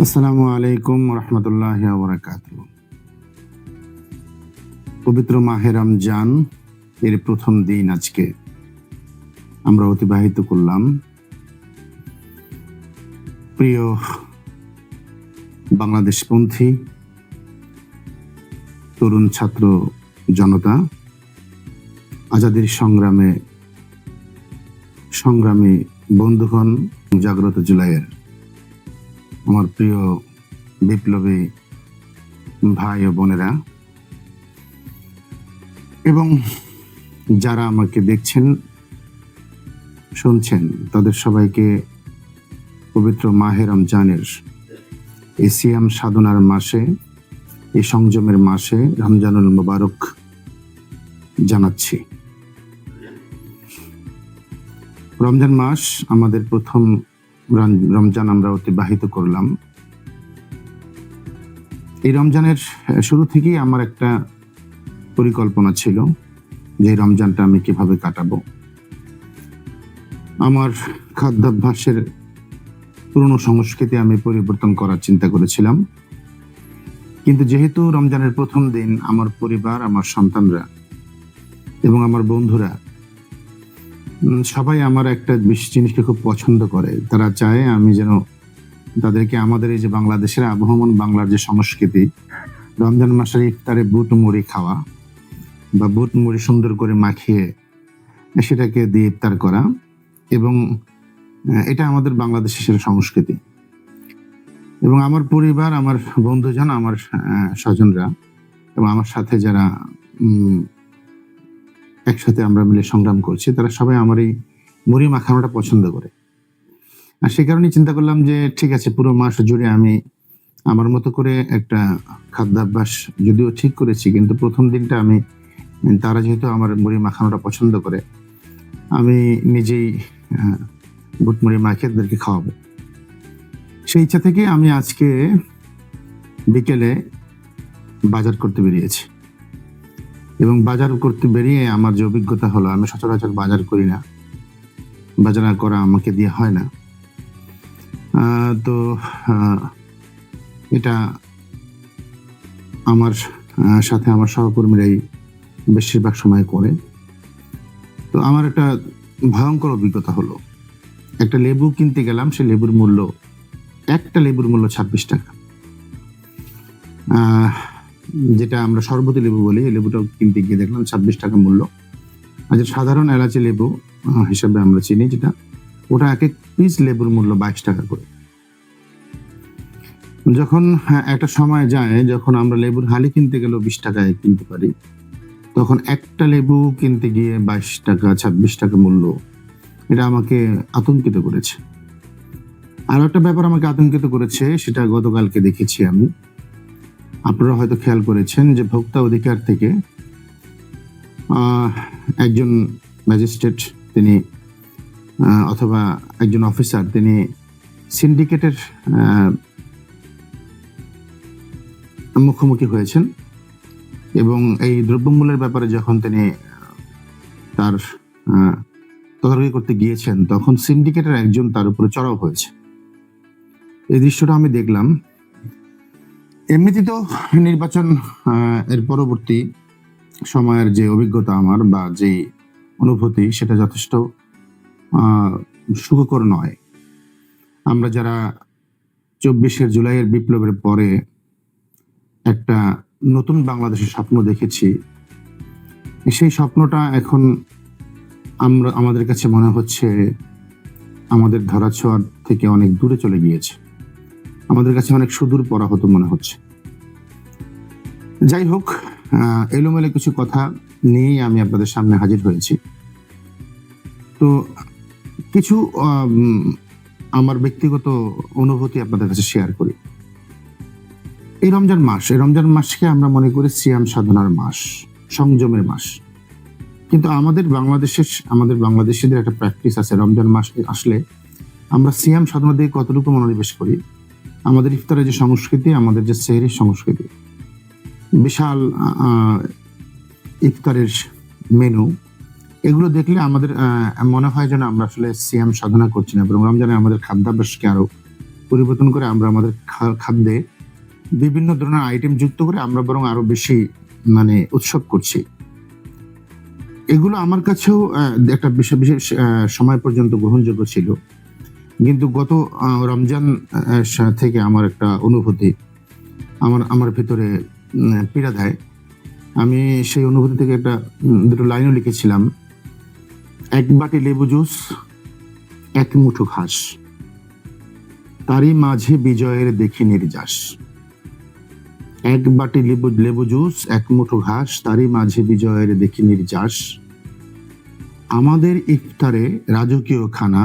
আসসালামু আলাইকুম রহমতুল্লাহ বারাকাতু। পবিত্র মাহে রমজান এর প্রথম দিন আজকে আমরা অতিবাহিত করলাম। প্রিয় বাংলাদেশপন্থী তরুণ ছাত্র জনতা, আজাদির সংগ্রামী বন্ধুগণ, জাগ্রত জুলাইয়ের আমার প্রিয় বিপ্লবী ভাই ও বোনেরা, এবং যারা আমাকে দেখছেন শুনছেন, তাদের সবাইকে পবিত্র মাহে রমজানের এই সিয়াম সাধনার মাসে, এই সংযমের মাসে রমজানুল মুবারক জানাচ্ছি। রমজান মাস আমাদের প্রথম রমজান আমরা অতিবাহিত করলাম। এই রমজানের শুরু থেকেই আমার একটা পরিকল্পনা ছিল যে রমজানটা আমি কিভাবে কাটাবো। আমার খাদ্যাভ্যাসের পুরনো সংস্কৃতি আমি পরিবর্তন করার চিন্তা করেছিলাম, কিন্তু যেহেতু রমজানের প্রথম দিন আমার পরিবার, আমার সন্তানরা এবং আমার বন্ধুরা সবাই আমার একটা বিশেষ জিনিসকে খুব পছন্দ করে। তারা চায় আমি যেন তাদেরকে আমাদের এই যে বাংলাদেশের আবহমান বাংলার যে সংস্কৃতি, রমজান মাসের ইফতারে বুট মুড়ি খাওয়া বা বুট মুড়ি সুন্দর করে মাখিয়ে সেটাকে দিয়ে ইফতার করা, এবং এটা আমাদের বাংলাদেশের সংস্কৃতি। এবং আমার পরিবার, আমার বন্ধুজন, আমার স্বজনরা এবং আমার সাথে যারা একসাথে আমরা মিলে সংগ্রাম করছি, তারা সবাই আমার এই মুড়ি মাখানোটা পছন্দ করে। আর সে কারণেই চিন্তা করলাম যে ঠিক আছে, পুরো মাস জুড়ে আমি আমার মতো করে একটা খাদ্যাভ্যাস যদিও ঠিক করেছি, কিন্তু প্রথম দিনটা আমি, তারা যেহেতু আমার মুড়ি মাখানোটা পছন্দ করে, আমি নিজেই বুট মুড়ি মাখিয়ে তাদেরকে খাওয়াবো। সেই ইচ্ছা থেকে আমি আজকে বিকেলে বাজার করতে বেরিয়েছি। এবং বাজার করতে বেরিয়ে আমার যে অভিজ্ঞতা হলো, আমি সচরাচর বাজার করি না, বাজার করা আমাকে দিয়ে হয় না। তো এটা আমার সাথে আমার সহকর্মীরাই বেশিরভাগ সময় করে। তো আমার একটা ভয়ঙ্কর অভিজ্ঞতা হলো। একটা লেবু কিনতে গেলাম, সে লেবুর মূল্য, একটা লেবুর মূল্য 26 টাকা। যেটা আমরা শরবতি লেবু বলি, এই লেবুটাও কিনতে গিয়ে দেখলাম 26 টাকা মূল্য। আর যে সাধারণ এলাচি লেবু হিসাবে আমরা চিনি যেটা, ওটা এক এক পিস লেবুর মূল্য 22 টাকা করে। যখন একটা সময় যায় যখন আমরা লেবুর হালি কিনতে গেলেও 20 টাকায় কিনতে পারি, তখন একটা লেবু কিনতে গিয়ে 22 টাকা 26 টাকা মূল্য, এটা আমাকে আতঙ্কিত করেছে। আর একটা ব্যাপার আমাকে আতঙ্কিত করেছে, সেটা গতকালকে দেখেছি আমি। আপনারা হয়তো খেয়াল করেছেন যে ভোক্তা অধিকার থেকে একজন ম্যাজিস্ট্রেট, তিনি অথবা একজন অফিসার, তিনি সিন্ডিকেটের মুখোমুখি হয়েছেন, এবং এই দ্রব্যমূল্যের ব্যাপারে যখন তিনি তার তদারকি করতে গিয়েছেন, তখন সিন্ডিকেটের একজন তার উপরে চড়াও হয়েছে। এই দৃশ্যটা আমি দেখলাম। এমনিতে তো নির্বাচন এর পরবর্তী সময়ের যে অভিজ্ঞতা আমার বা যে অনুভূতি, সেটা যথেষ্ট সুখকর নয়। আমরা যারা 24 জুলাইয়ের বিপ্লবের পরে একটা নতুন বাংলাদেশের স্বপ্ন দেখেছি, সেই স্বপ্নটা এখন আমাদের কাছে মনে হচ্ছে আমাদের ধরাছোঁয়ার থেকে অনেক দূরে চলে গিয়েছে, আমাদের কাছে অনেক সুদূর পরাহত মনে হচ্ছে। যাই হোক, এলোমেলো কিছু কথা নিয়েই আমি আপনাদের সামনে হাজির হয়েছি। তো কিছু আমার ব্যক্তিগত অনুভূতি আপনাদের কাছে শেয়ার করি। এই রমজান মাসকে আমরা মনে করি সিয়াম সাধনার মাস, সংযমের মাস। কিন্তু আমাদের বাংলাদেশিদের একটা প্র্যাকটিস আছে, রমজান মাস আসলে আমরা সিয়াম সাধনা দিয়ে কতটুকু মনোনিবেশ করি। আমাদের ইফতারের যে সংস্কৃতি, আমাদের যে সেহরির সংস্কৃতি, বিশাল ইফতারের মেনু, এগুলো দেখলে আমাদের মনে হয় যেন আমরা আসলে সিয়াম সাধনা করছি না, বরং রমজানে আমাদের খাদ্যাভ্যাসকে আরো পরিবর্তন করে আমরা আমাদের খাদ্যে বিভিন্ন ধরনের আইটেম যুক্ত করে আমরা বরং আরো বেশি মানে উৎসব করছি। এগুলো আমার কাছেও একটা বিশেষ বিশেষ সময় পর্যন্ত গ্রহণযোগ্য ছিল। কিন্তু গত রমজান থেকে আমার একটা অনুভূতি আমার ভেতরে পীড়া দেয়। আমি সেই অনুভূতি থেকে একটা দুটো লাইনও লিখেছিলাম। এক বাটি লেবু জুস, এক মুঠো ঘাস, তারই মাঝে বিজয়ের দেখি নির্যাস। এক বাটি লেবু জুস, এক মুঠো ঘাস, তারই মাঝে বিজয়ের দেখি নির্যাস। আমাদের ইফতারে রাজকীয় খানা,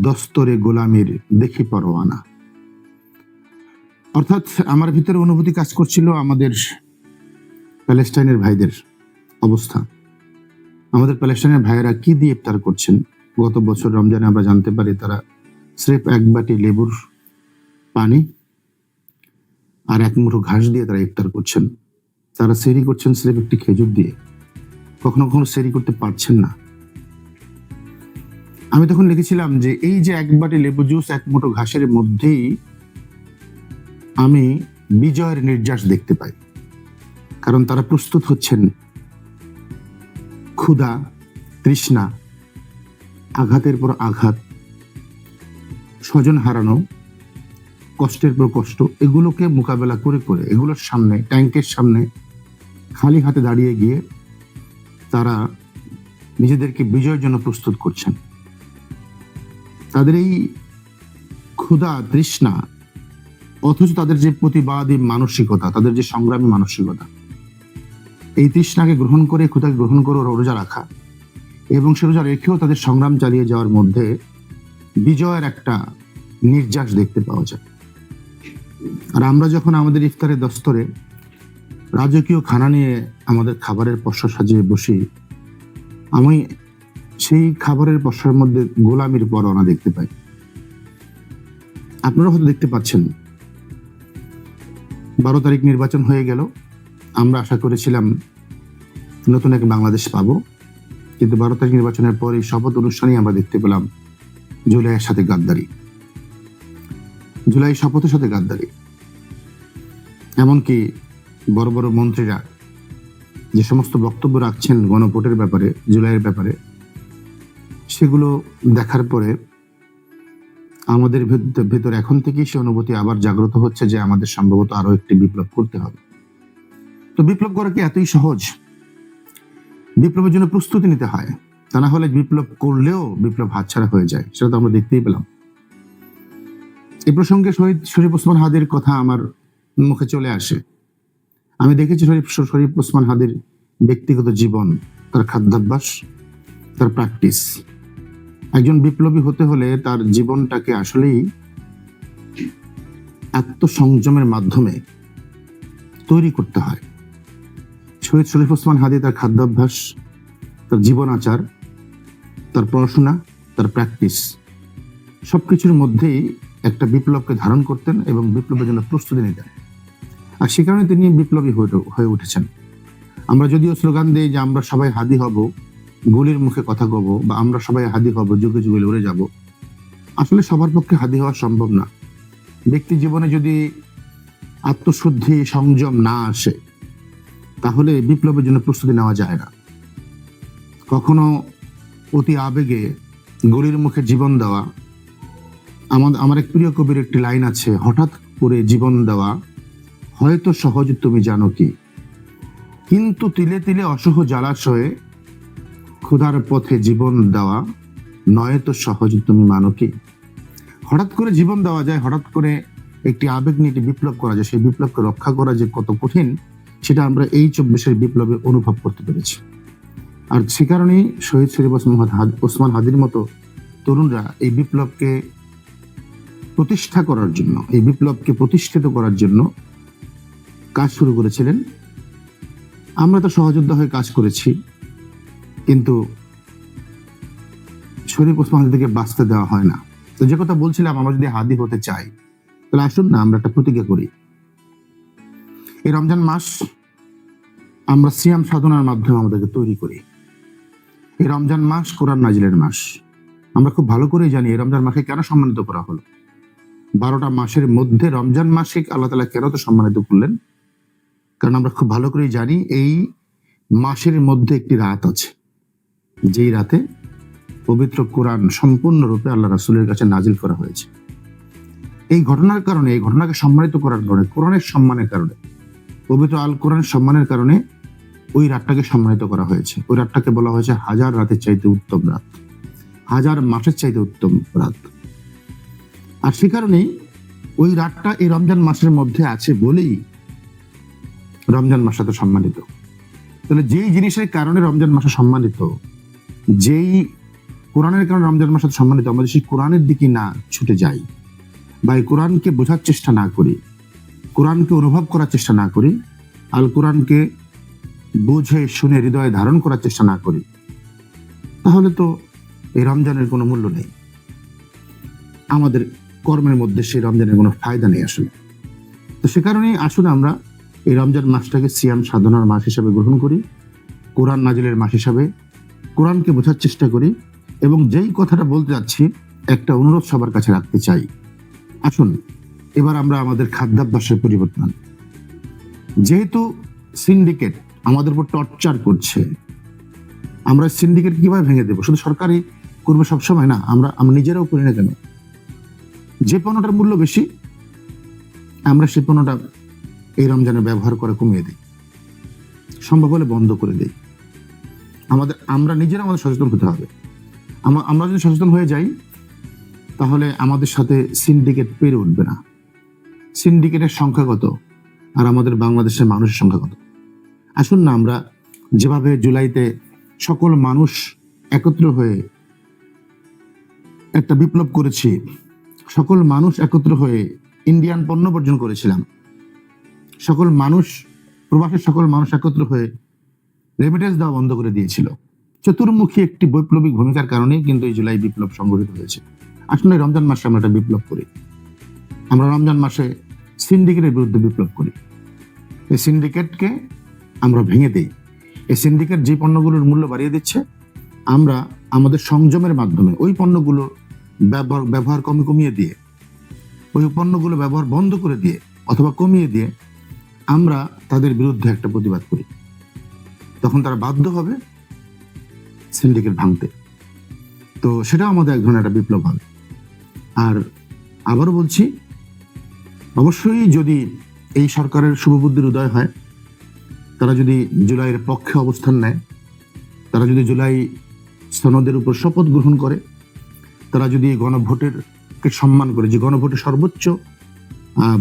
দস্তরে গোলামির দেখি পরোয়ানা। অর্থাৎ আমার ভিতরে অনুভূতি কাজ করছিল আমাদের প্যালেস্টাইনের ভাইদের অবস্থা। আমাদের প্যালেস্টাইনের ভাইয়েরা কি দিয়ে ইফতার করছেন। গত বছর রমজানে আমরা জানতে পারি তারা স্রেফ এক বাটি লেবুর পানি আর এক মুঠো ঘাস দিয়ে তারা ইফতার করছেন। তারা সেরি করছেন স্রেফ একটি খেজুর দিয়ে, কখনো কখনো সেরি করতে পারছেন না। আমি তখন লিখেছিলাম যে এই যে এক বাটি লেবু জুস, এক মুঠো ঘাসের মধ্যেই আমি বিজয়ের নির্যাস দেখতে পাই। কারণ তারা প্রস্তুত হচ্ছেন ক্ষুধা, তৃষ্ণা, আঘাতের পর আঘাত, স্বজন হারানো, কষ্টের পর কষ্ট, এগুলোকে মোকাবেলা করে করে এগুলোর সামনে, ট্যাঙ্কের সামনে খালি হাতে দাঁড়িয়ে গিয়ে তারা নিজেদেরকে বিজয়ের জন্য প্রস্তুত করছেন। তাদের এই ক্ষুধা, তৃষ্ণা, অথচ তাদের যে প্রতিবাদী মানসিকতা, তাদের যে সংগ্রামী মানসিকতা, এই তৃষ্ণাকে গ্রহণ করে, ক্ষুধাকে গ্রহণ করে রোজা রাখা এবং সে রোজা রেখেও তাদের সংগ্রাম চালিয়ে যাওয়ার মধ্যে বিজয়ের একটা নির্যাস দেখতে পাওয়া যায়। আর আমরা যখন আমাদের ইফতারের দস্তরে রাজকীয় খানা নিয়ে আমাদের খাবারের পসরা সাজিয়ে বসি, আমি সেই খাবারের পসরার মধ্যে গোলামির পরোয়ানা দেখতে পাই। আপনারা হয়তো দেখতে পাচ্ছেন 12 তারিখ নির্বাচন হয়ে গেল। আমরা আশা করেছিলাম নতুন এক বাংলাদেশ পাবো, কিন্তু 12 তারিখ নির্বাচনের পর এই শপথ অনুষ্ঠানেই আমরা দেখতে পেলাম জুলাইয়ের সাথে গাদ্দারি, জুলাই শপথের সাথে গাদ্দারি। এমনকি বড় বড় মন্ত্রীরা যে সমস্ত বক্তব্য রাখছেন গণভোটের ব্যাপারে, জুলাইয়ের ব্যাপারে, সেগুলো দেখার পরে আমাদের ভেতর এখন থেকেই সে অনুভূতি আবার জাগ্রত হচ্ছে যে আমাদের সম্ভবত আরো একটি বিপ্লব করতে হবে। তো বিপ্লব করা কি এতই সহজ? বিপ্লবের জন্য প্রস্তুতি নিতে হয়, তা না হলে বিপ্লব করলেও বিপ্লব হাতছাড়া হয়ে যায়। সেটা তো আমরা দেখতেই পেলাম। এই প্রসঙ্গে শহীদ শরীফ ওসমান হাদির কথা আমার মুখে চলে আসে। আমি দেখেছি শরীফ ওসমান হাদির ব্যক্তিগত জীবন, তার খাদ্যাভ্যাস, তার প্র্যাকটিস। একজন বিপ্লবী হতে হলে তার জীবনটাকে আসলেই আত্মসংযমের মাধ্যমে তৈরি করতে হয়। শহীদ শরীফ ওসমান হাদি তার খাদ্যাভ্যাস, তার জীবন আচার, তার পড়াশোনা, তার প্র্যাকটিস, সবকিছুর মধ্যেই একটা বিপ্লবকে ধারণ করতেন এবং বিপ্লবের জন্য প্রস্তুতি নিতেন। আর সে কারণে তিনি বিপ্লবী হয়ে উঠেছেন। আমরা যদিও স্লোগান দিই যে আমরা সবাই হাদি হব, গুলির মুখে কথা কব, বা আমরা সবাই হাদি হব, যুগে যুগে লড়ে যাব, আসলে সবার পক্ষে হাদি হওয়া সম্ভব না। ব্যক্তি জীবনে যদি আত্মশুদ্ধি, সংযম না আসে, তাহলে বিপ্লবের জন্য প্রস্তুতি নেওয়া যায় না। কখনো অতি আবেগে গুলির মুখে জীবন দেওয়া, আমার এক প্রিয় কবির একটি লাইন আছে, হঠাৎ করে জীবন দেওয়া হয়তো সহজ তুমি জানো কি, কিন্তু তিলে তিলে অসহ জ্বালাশয়ে ক্ষুধার পথে জীবন দেওয়া নয় তো সহজ তুমি মানো কি। হঠাৎ করে জীবন দেওয়া যায়, হঠাৎ করে একটি আবেগ নিয়ে বিপ্লব করা যায়, সেই বিপ্লবকে রক্ষা করা যে কত কঠিন সেটা আমরা এই 24-এর বিপ্লবে অনুভব করতে পেরেছি। আর সে কারণেই শহীদ শরীফ ওসমান হাদির মতো তরুণরা এই বিপ্লবকে প্রতিষ্ঠা করার জন্য, এই বিপ্লবকে প্রতিষ্ঠিত করার জন্য কাজ শুরু করেছিলেন। আমরা তো সহযোদ্ধা হয়ে কাজ করেছি, কিন্তু শরীফ ওসমান হাদিকে বাঁচতে দেওয়া হয় না। তো যে কথা বলছিলাম, আমরা যদি হাদি হতে চাই তাহলে আসুন না আমরা একটা প্রতিজ্ঞা করি। এই রমজান মাস আমরা সিয়াম সাধনার মাধ্যমে আমাদেরকে তৈরি করি। এই রমজান মাস কোরআন নাজিলের মাস। আমরা খুব ভালো করেই জানি এই রমজান মাসকে কেন সম্মানিত করা হলো। 12টা মাসের মধ্যে রমজান মাসকে আল্লাহ তাআলা কেন তো সম্মানিত করলেন? কারণ আমরা খুব ভালো করেই জানি এই মাসের মধ্যে একটি রাত আছে, যেই রাতে পবিত্র কোরআন সম্পূর্ণরূপে আল্লাহ রাসূলের কাছে নাজিল করা হয়েছে। এই ঘটনার কারণে, এই ঘটনাকে সম্মানিত করার কারণে, কোরআনের সম্মানের কারণে, পবিত্র আল কোরআনের সম্মানের কারণে ওই রাতটাকে সম্মানিত করা হয়েছে। ওই রাতটাকে বলা হয়েছে হাজার রাতের চাইতে উত্তম রাত, হাজার মাসের চাইতে উত্তম রাত। আর সে কারণেই ওই রাতটা এই রমজান মাসের মধ্যে আছে বলেই রমজান মাসটা তো সম্মানিত। তাহলে যেই জিনিসের কারণে রমজান মাসে সম্মানিত, যেই কোরআনের কারণে রমজান মাসে সম্মানিত, আমাদের সেই কোরআনের দিকে না ছুটে যাই বা এই কোরআনকে বোঝার চেষ্টা না করি, কোরআনকে অনুভব করার চেষ্টা না করি, আল কোরআনকে বুঝে শুনে হৃদয়ে ধারণ করার চেষ্টা না করি, তাহলে তো এই রমজানের কোনো মূল্য নেই। আমাদের কর্মের মধ্যে সেই রমজানের কোনো ফায়দা নেই আসলে। তো সে কারণেই আসলে আমরা এই রমজান মাসটাকে সিয়াম সাধনার মাস হিসাবে গ্রহণ করি, কোরআন নাজিলের মাস হিসাবে কোরআনকে বোঝার চেষ্টা করি। এবং যেই কথাটা বলতে যাচ্ছি, একটা অনুরোধ সবার কাছে রাখতে চাই। আসুন এবার আমরা আমাদের খাদ্যাভ্যাসের পরিবর্তন, যেহেতু সিন্ডিকেট আমাদের উপর টর্চার করছে, আমরা সিন্ডিকেট কিভাবে ভেঙে দেবো? শুধু সরকারই করবে সবসময় না, আমরা নিজেরাও করি না কেন? যে পণ্যটার মূল্য বেশি, আমরা সেই পণ্যটা এই রমজানে ব্যবহার করে কমিয়ে দিই, সম্ভব হলে বন্ধ করে দিই। আমরা নিজেরা আমাদের সচেতন হতে হবে। আমরা যদি সচেতন হয়ে যাই, তাহলে আমাদের সাথে সিন্ডিকেট পেরে উঠবে না। সিন্ডিকেটের সংখ্যা কত আর আমাদের বাংলাদেশের মানুষের সংখ্যা কত? আসুন না আমরা যেভাবে জুলাইতে সকল মানুষ একত্র হয়ে একটা বিপ্লব করেছি, সকল মানুষ একত্র হয়ে ইন্ডিয়ান পণ্য বর্জন করেছিলাম, সকল মানুষ, প্রবাসের সকল মানুষ একত্র হয়ে রেমিটেন্স দেওয়া বন্ধ করে দিয়েছিল। চতুর্মুখী একটি বৈপ্লবিক ভূমিকার কারণেই কিন্তু এই জুলাই বিপ্লব সংঘটিত হয়েছে। আসলে রমজান মাসে আমরা একটা বিপ্লব করি, আমরা রমজান মাসে সিন্ডিকেটের বিরুদ্ধে বিপ্লব করি। এই সিন্ডিকেটকে আমরা ভেঙে দিই। এই সিন্ডিকেট যে পণ্যগুলোর মূল্য বাড়িয়ে দিচ্ছে, আমরা আমাদের সংযমের মাধ্যমে ওই পণ্যগুলো ব্যবহার কমিয়ে দিয়ে, ওই পণ্যগুলো ব্যবহার বন্ধ করে দিয়ে অথবা কমিয়ে দিয়ে আমরা তাদের বিরুদ্ধে একটা প্রতিবাদ করি। তখন তারা বাধ্য হবে সিন্ডিকেট ভাঙতে। তো সেটাও আমাদের এক ধরনের একটা বিপ্লব হবে। আর আবারও বলছি, অবশ্যই যদি এই সরকারের শুভবুদ্ধির উদয় হয়, তারা যদি জুলাইয়ের পক্ষে অবস্থান নেয়, তারা যদি জুলাই সনদের উপর শপথ গ্রহণ করে, তারা যদি গণভোটেরকে সম্মান করে, যে গণভোটে সর্বোচ্চ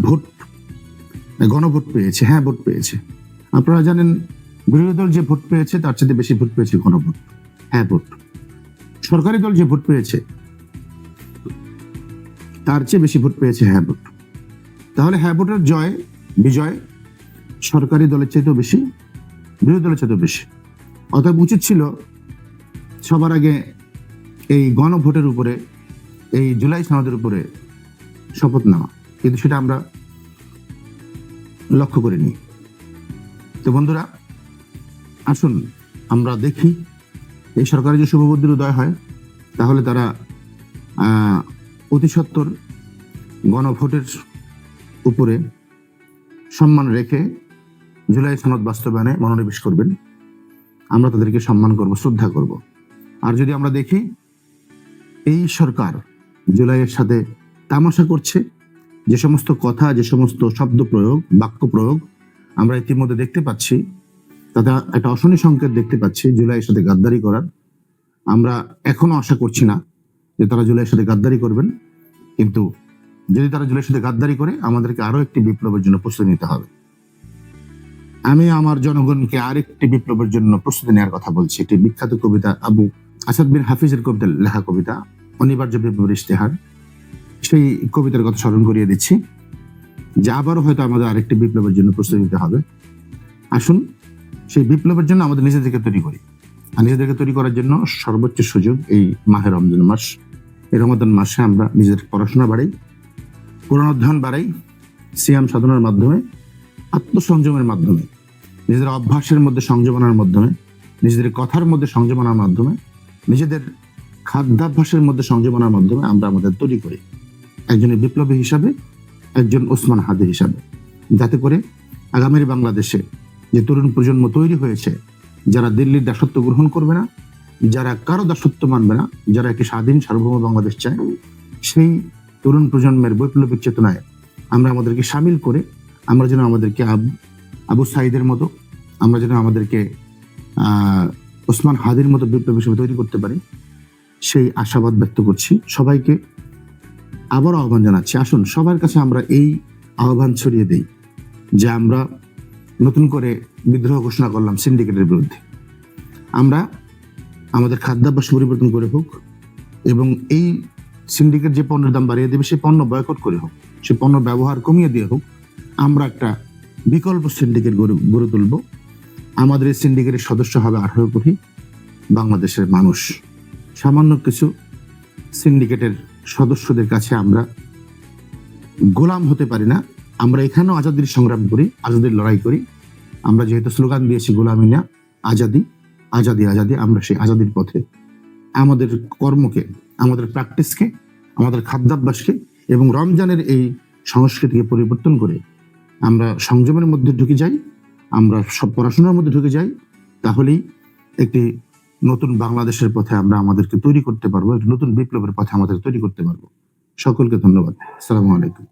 ভোট, গণভোট পেয়েছে, হ্যাঁ ভোট পেয়েছে। আপনারা জানেন বিরোধী দল যে ভোট পেয়েছে তার চেয়ে বেশি ভোট পেয়েছে গণভোট, হ্যাঁ ভোট। সরকারি দল যে ভোট পেয়েছে তার চেয়ে বেশি ভোট পেয়েছে হ্যাঁ ভোট। তাহলে হ্যাঁ ভোটের বিজয় সরকারি দলের চাইতেও বেশি, বিরোধী দলের চাইতেও বেশি। অতএব উচিত ছিল সবার আগে এই গণভোটের উপরে, এই জুলাই সনদের উপরে শপথ নেওয়া, কিন্তু সেটা আমরা লক্ষ্য করিনি। তো বন্ধুরা, আসুন আমরা দেখি এই সরকারের যে শুভবুদ্ধির উদয় হয়, তাহলে তারা অতি সত্বর গণভোটের উপরে সম্মান রেখে জুলাই সনদ বাস্তবায়নে মনোনিবেশ করবেন। আমরা তাদেরকে সম্মান করব, শ্রদ্ধা করব। আর যদি আমরা দেখি এই সরকার জুলাইয়ের সাথে তামাশা করছে, যে সমস্ত কথা, যে সমস্ত শব্দ প্রয়োগ, বাক্য প্রয়োগ আমরা ইতিমধ্যে দেখতে পাচ্ছি, তাতে একটা অশনি সংকেত দেখতে পাচ্ছি জুলাইয়ের সাথে গাদ্দারি করার। আমরা এখনো আশা করছি না যে তারা জুলাইয়ের সাথে গাদ্দারি করবেন, কিন্তু যদি তারা জুলাইয়ের সাথে গাদ্দারি করে, আমাদেরকে আরো একটি বিপ্লবের জন্য প্রস্তুতি নিতে হবে। আমি আমার জনগণকে আরেকটি বিপ্লবের জন্য প্রস্তুতি নেওয়ার কথা বলছি। একটি বিখ্যাত কবিতা, আবু আসাদ বিন হাফিজের কবিতা, লেখা কবিতা অনিবার্য বিপ্লবের ইশতেহার, সেই কবিতার কথা স্মরণ করিয়ে দিচ্ছি যে আবারও হয়তো আমাদের আরেকটি বিপ্লবের জন্য প্রস্তুতি নিতে হবে। আসুন সেই বিপ্লবের জন্য আমাদের নিজেদেরকে তৈরি করি। আর নিজেদেরকে তৈরি করার জন্য সর্বোচ্চ সুযোগ এই মাহে রমজান মাস। এই রমাদান মাসে আমরা নিজেদের পড়াশোনা বাড়াই, কোরআন অধ্যয়ন বাড়াই, সিয়াম সাধনার মাধ্যমে, আত্মসংযমের মাধ্যমে, নিজেদের অভ্যাসের মধ্যে সংযম আনার মাধ্যমে, নিজেদের কথার মধ্যে সংযম আনার মাধ্যমে, নিজেদের খাদ্যাভ্যাসের মধ্যে সংযম আনার মাধ্যমে আমরা আমাদের তৈরি করি। একজন বিপ্লবী হিসাবে, একজন ওসমান হাদি হিসাবে, যাতে করে আগামীর বাংলাদেশে যে তরুণ প্রজন্ম তৈরি হয়েছে, যারা দিল্লির দাসত্ব গ্রহণ করবে না, যারা কারো দাসত্ব মানবে না, যারা একটি স্বাধীন সার্বভৌম বাংলাদেশ চায়, সেই তরুণ প্রজন্মের বৈপ্লবিক চেতনায় আমরা আমাদেরকে সামিল করে আমরা যেন আমাদেরকে আবু সাইদের মতো, আমরা যেন আমাদেরকে ওসমান হাদির মতো বিপ্লবী হিসেবে তৈরি করতে পারি, সেই আশাবাদ ব্যক্ত করছি। সবাইকে আবারও আহ্বান জানাচ্ছি, আসুন সবার কাছে আমরা এই আহ্বান ছড়িয়ে দেই যে আমরা নতুন করে বিদ্রোহ ঘোষণা করলাম সিন্ডিকেটের বিরুদ্ধে। আমরা আমাদের খাদ্যাভ্যাস পরিবর্তন করে হোক এবং এই সিন্ডিকেট যে পণ্যের দাম বাড়িয়ে দেবে সেই পণ্য বয়কট করে হোক, সেই পণ্য ব্যবহার কমিয়ে দিয়ে হোক, আমরা একটা বিকল্প সিন্ডিকেট গড়ে তুলব। আমাদের এই সিন্ডিকেটের সদস্য হবে 18 কোটি বাংলাদেশের মানুষ। সামান্য কিছু সিন্ডিকেটের সদস্যদের কাছে আমরা গোলাম হতে পারি না। আমরা এখানেও আজাদির সংগ্রাম করি, আজাদির লড়াই করি। আমরা যেহেতু স্লোগান দিয়েছি গোলামি না আজাদি, আজাদি আজাদি, আমরা সেই আজাদির পথে আমাদের কর্মকে, আমাদের প্র্যাকটিসকে, আমাদের খাদ্যাভ্যাসকে এবং রমজানের এই সংস্কৃতিকে পরিবর্তন করে আমরা সংযমের মধ্যে ঢুকে যাই, আমরা সব পড়াশোনার মধ্যে ঢুকে যাই, তাহলেই একটি নতুন বাংলাদেশের পথে আমরা আমাদেরকে তৈরি করতে পারবো, একটি নতুন বিপ্লবের পথে আমাদের তৈরি করতে পারবো। সকলকে ধন্যবাদ। আসসালামু আলাইকুম।